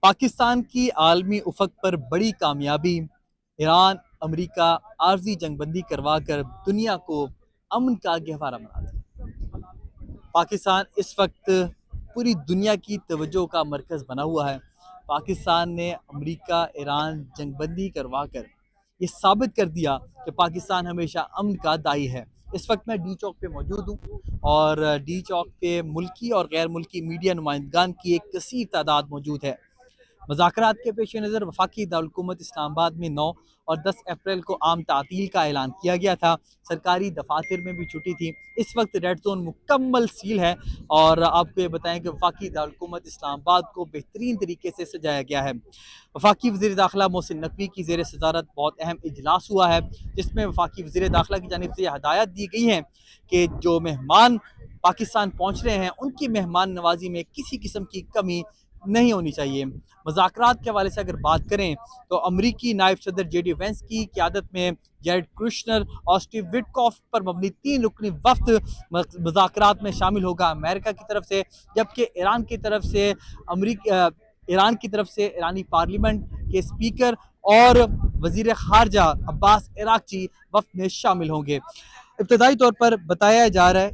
پاکستان کی عالمی افق پر بڑی کامیابی، ایران امریکہ عارضی جنگ بندی کروا کر دنیا کو امن کا گہوارہ بناتا ہے۔ پاکستان اس وقت پوری دنیا کی توجہ کا مرکز بنا ہوا ہے۔ پاکستان نے امریکہ ایران جنگ بندی کروا کر یہ ثابت کر دیا کہ پاکستان ہمیشہ امن کا داعی ہے۔ اس وقت میں ڈی چوک پہ موجود ہوں اور ڈی چوک پہ ملکی اور غیر ملکی میڈیا نمائندگان کی ایک کثیر تعداد موجود ہے۔ مذاکرات کے پیش نظر وفاقی دارالحکومت اسلام آباد میں 9 اور 10 اپریل کو عام تعطیل کا اعلان کیا گیا تھا۔ سرکاری دفاتر میں بھی چھٹی تھی۔ اس وقت ریڈ زون مکمل سیل ہے اور آپ کو یہ بتائیں کہ وفاقی دارالحکومت اسلام آباد کو بہترین طریقے سے سجایا گیا ہے۔ وفاقی وزیر داخلہ محسن نقوی کی زیر صدارت بہت اہم اجلاس ہوا ہے، جس میں وفاقی وزیر داخلہ کی جانب سے یہ ہدایت دی گئی ہیں کہ جو مہمان پاکستان پہنچ رہے ہیں ان کی مہمان نوازی میں کسی قسم کی کمی نہیں ہونی چاہیے۔ مذاکرات کے حوالے سے اگر بات کریں تو امریکی نائب صدر جے ڈی وینس کی قیادت میں جیریڈ کوشنر اور اسٹیو وٹکاف پر مبنی 3 رکنی وفد مذاکرات میں شامل ہوگا امریکہ کی طرف سے، جبکہ ایران کی طرف سے ایرانی پارلیمنٹ کے اسپیکر اور وزیر خارجہ عباس عراقچی وفد میں شامل ہوں گے۔ ابتدائی طور پر بتایا جا رہا ہے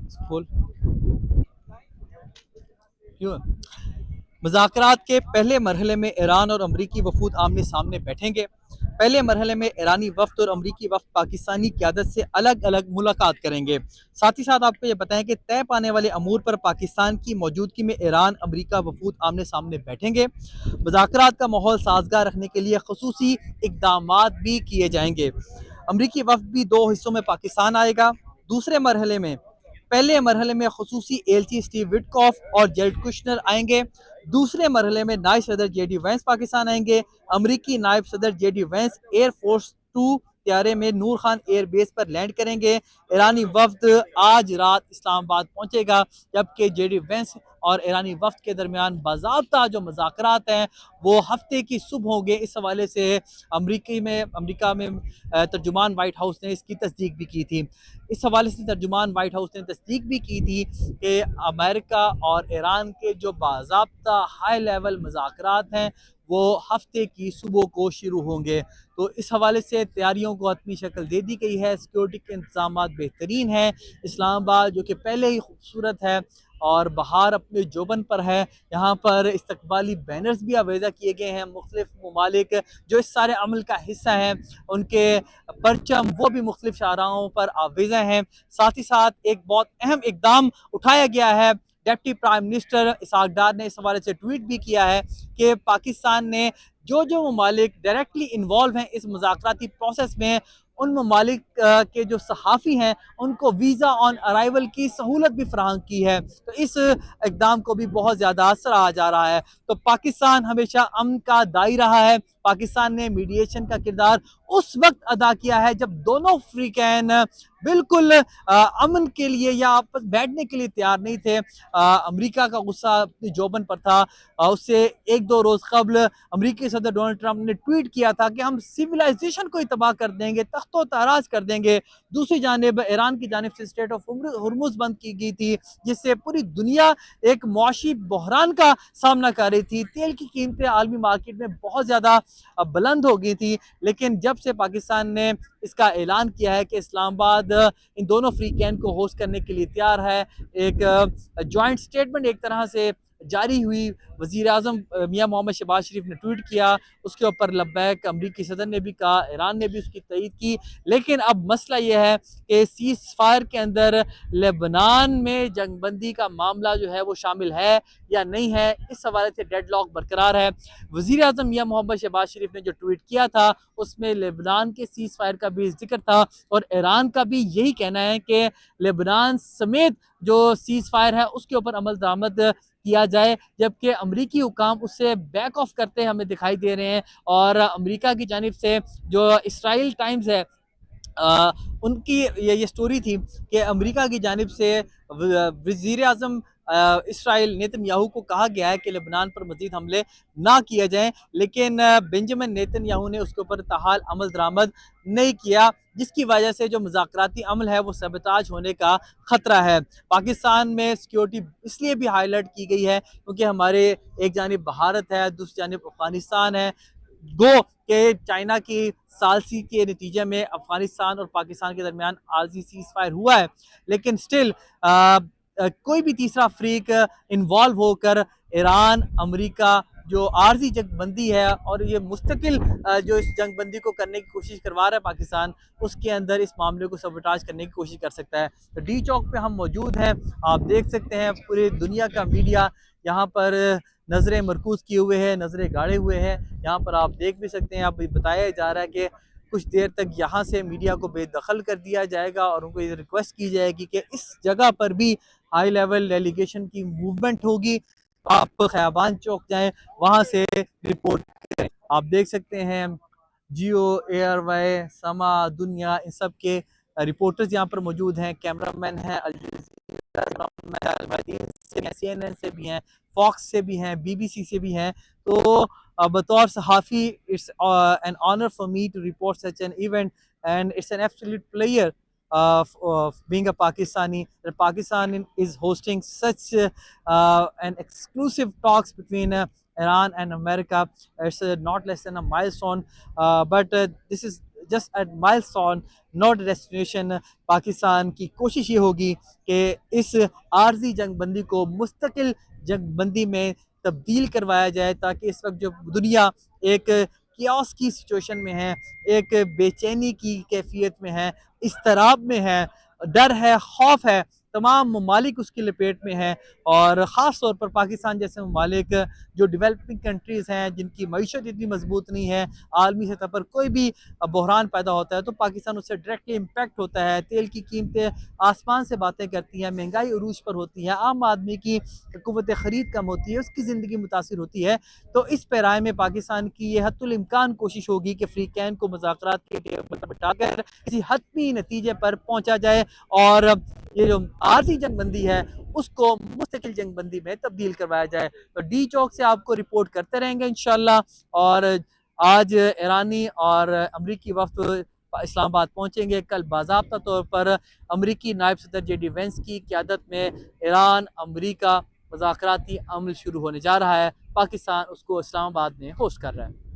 مذاکرات کے پہلے مرحلے میں ایران اور امریکی وفود آمنے سامنے بیٹھیں گے۔ پہلے مرحلے میں ایرانی وفد اور امریکی وفد پاکستانی قیادت سے الگ الگ ملاقات کریں گے۔ ساتھ ہی ساتھ آپ کو یہ بتائیں کہ طے پانے والے امور پر پاکستان کی موجودگی میں ایران امریکہ وفود آمنے سامنے بیٹھیں گے۔ مذاکرات کا ماحول سازگار رکھنے کے لیے خصوصی اقدامات بھی کیے جائیں گے۔ امریکی وفد بھی 2 حصوں میں پاکستان آئے گا۔ پہلے مرحلے میں خصوصی ایلچی اسٹیو وٹکاف اور جیریڈ کوشنر آئیں گے۔ دوسرے مرحلے میں نائب صدر جے ڈی وینس پاکستان آئیں گے۔ امریکی نائب صدر J D Vance air force 2 طیارے میں نور خان ایئر بیس پر لینڈ کریں گے۔ ایرانی وفد آج رات اسلام آباد پہنچے گا، جبکہ جے ڈی وینس اور ایرانی وفد کے درمیان باضابطہ جو مذاکرات ہیں وہ ہفتے کی صبح ہوں گے۔ اس حوالے سے امریکہ میں ترجمان وائٹ ہاؤس نے اس کی تصدیق بھی کی تھی۔ اس حوالے سے ترجمان وائٹ ہاؤس نے تصدیق بھی کی تھی کہ امریکہ اور ایران کے جو باضابطہ ہائی لیول مذاکرات ہیں وہ ہفتے کی صبح کو شروع ہوں گے۔ تو اس حوالے سے تیاریوں کو حتمی شکل دے دی گئی ہے۔ سیکورٹی کے انتظامات بہترین ہیں۔ اسلام آباد جو کہ پہلے ہی خوبصورت ہے اور بہار اپنے جوبن پر ہے، یہاں پر استقبالی بینرز بھی آویزہ کیے گئے ہیں۔ مختلف ممالک جو اس سارے عمل کا حصہ ہیں ان کے پرچم وہ بھی مختلف شاہراہوں پر آویزہ ہیں۔ ساتھ ہی ساتھ ایک بہت اہم اقدام اٹھایا گیا ہے۔ Deputy prime minister Ishaq Dar نے اس حوالے سے ٹویٹ بھی کیا ہے کہ پاکستان نے جو ممالک ڈائریکٹلی انوالو ہیں اس مذاکراتی پروسیس میں، ان ممالک کے جو صحافی ہیں ان کو ویزا آن ارائیول کی سہولت بھی فراہم کی ہے۔ تو اس اقدام کو بھی بہت زیادہ سراہا جا رہا ہے۔ تو پاکستان ہمیشہ امن کا داعی رہا ہے۔ پاکستان نے میڈییشن کا کردار اس وقت ادا کیا ہے جب دونوں فریقین بالکل امن کے لیے یا آپس بیٹھنے کے لیے تیار نہیں تھے۔ امریکہ کا غصہ اپنی جوبن پر تھا۔ اس سے 1-2 روز قبل امریکی صدر ڈونلڈ ٹرمپ نے ٹویٹ کیا تھا کہ ہم سیویلائزیشن کو ہی تباہ کر دیں گے، تخت و تاراج کر دیں گے۔ دوسری جانب ایران کی جانب سے اسٹریٹ آف ہرمز بند کی گئی تھی، جس سے پوری دنیا ایک معاشی بحران کا سامنا کر رہی تھی۔ تیل کی قیمتیں عالمی مارکیٹ میں بہت زیادہ بلند ہو گئی تھی، لیکن جب سے پاکستان نے اس کا اعلان کیا ہے کہ اسلام آباد ان دونوں فریقین کو ہوسٹ کرنے کے لیے تیار ہے، ایک جوائنٹ سٹیٹمنٹ ایک طرح سے جاری ہوئی۔ وزیر اعظم میاں محمد شہباز شریف نے ٹویٹ کیا، اس کے اوپر لبیک امریکی صدر نے بھی کہا، ایران نے بھی اس کی تائید کی۔ لیکن اب مسئلہ یہ ہے کہ سیز فائر کے اندر لبنان میں جنگ بندی کا معاملہ جو ہے وہ شامل ہے یا نہیں ہے، اس حوالے سے ڈیڈ لاک برقرار ہے۔ وزیر اعظم میاں محمد شہباز شریف نے جو ٹویٹ کیا تھا اس میں لبنان کے سیز فائر کا بھی ذکر تھا، اور ایران کا بھی یہی کہنا ہے کہ لبنان سمیت جو سیز فائر ہے اس کے اوپر عمل درآمد کیا جائے، جبکہ امریکی حکام اس سے بیک آف کرتے ہمیں دکھائی دے رہے ہیں۔ اور امریکہ کی جانب سے جو اسرائیل ٹائمز ہے ان کی یہ سٹوری تھی کہ امریکہ کی جانب سے وزیر اعظم اسرائیل نیتن یاہو کو کہا گیا ہے کہ لبنان پر مزید حملے نہ کیے جائیں، لیکن بنجمن نیتن یاہو نے اس کے اوپر تاحال عمل درآمد نہیں کیا، جس کی وجہ سے جو مذاکراتی عمل ہے وہ سیبوتاژ ہونے کا خطرہ ہے۔ پاکستان میں سیکیورٹی اس لیے بھی ہائی لائٹ کی گئی ہے کیونکہ ہمارے ایک جانب بھارت ہے، دوسری جانب افغانستان ہے، گو کہ چائنا کی ثالثی کے نتیجے میں افغانستان اور پاکستان کے درمیان عارضی سیز فائر ہوا ہے، لیکن سٹل کوئی بھی تیسرا فریق انوالو ہو کر ایران، امریکہ جو عارضی جنگ بندی ہے اور یہ مستقل جو اس جنگ بندی کو کرنے کی کوشش کروا رہا ہے پاکستان، اس کے اندر اس معاملے کو سبوٹاج کرنے کی کوشش کر سکتا ہے۔ تو ڈی چوک پہ ہم موجود ہیں، آپ دیکھ سکتے ہیں پوری دنیا کا میڈیا یہاں پر نظریں مرکوز کیے ہوئے ہیں، نظریں گاڑے ہوئے ہیں، یہاں پر آپ دیکھ بھی سکتے ہیں، آپ بتایا جا رہا ہے کہ کچھ دیر تک یہاں سے میڈیا کو بے دخل کر دیا جائے گا اور ان کو یہ ریکویسٹ کی جائے گی کہ اس جگہ پر بھی ہائی لیول ڈیلیگیشن کی موومنٹ ہوگی، آپ خیابان چوک جائیں، وہاں سے رپورٹ کریں۔ آپ دیکھ سکتے ہیں جیو، ایئر وائی، سما، دنیا، ان سب کے رپورٹرز یہاں پر موجود ہیں، کیمرہ مین ہیں، سی این این سے بھی ہیں، فاکس سے بھی ہیں، بی بی سی سے بھی ہیں۔ تو بطور صحافی it's an honor for me to report such an event and it's an absolute pleasure of being a Pakistani, that Pakistan is hosting such an exclusive talks between Iran and America. It's not less than a milestone, but this is just a milestone, not a destination. Pakistan کی کوشش یہ ہوگی کہ اس عارضی جنگ بندی کو مستقل جنگ بندی میں تبدیل کروایا جائے، تاکہ اس وقت جو دنیا ایک کیوس کی سچویشن میں ہے، ایک بے چینی کی کیفیت میں ہے، اضطراب میں ہے، ڈر ہے، خوف ہے، تمام ممالک اس کی لپیٹ میں ہیں، اور خاص طور پر پاکستان جیسے ممالک جو ڈیولپنگ کنٹریز ہیں، جن کی معیشت اتنی مضبوط نہیں ہے، عالمی سطح پر کوئی بھی بحران پیدا ہوتا ہے تو پاکستان اس سے ڈائریکٹلی امپیکٹ ہوتا ہے، تیل کی قیمتیں آسمان سے باتیں کرتی ہیں، مہنگائی عروج پر ہوتی ہے، عام آدمی کی قوت خرید کم ہوتی ہے، اس کی زندگی متاثر ہوتی ہے۔ تو اس پیرائے میں پاکستان کی یہ حتی الامکان کوشش ہوگی کہ فریقین کو مذاکرات کے ٹیبل پر بٹھا کر کسی حتمی نتیجے پر پہنچا جائے اور یہ جو عارضی جنگ بندی ہے اس کو مستقل جنگ بندی میں تبدیل کروایا جائے۔ تو ڈی چوک سے آپ کو رپورٹ کرتے رہیں گے انشاءاللہ، اور آج ایرانی اور امریکی وفد اسلام آباد پہنچیں گے، کل باضابطہ طور پر امریکی نائب صدر جے ڈی وینس کی قیادت میں ایران امریکہ مذاکراتی عمل شروع ہونے جا رہا ہے، پاکستان اس کو اسلام آباد میں ہوسٹ کر رہا ہے۔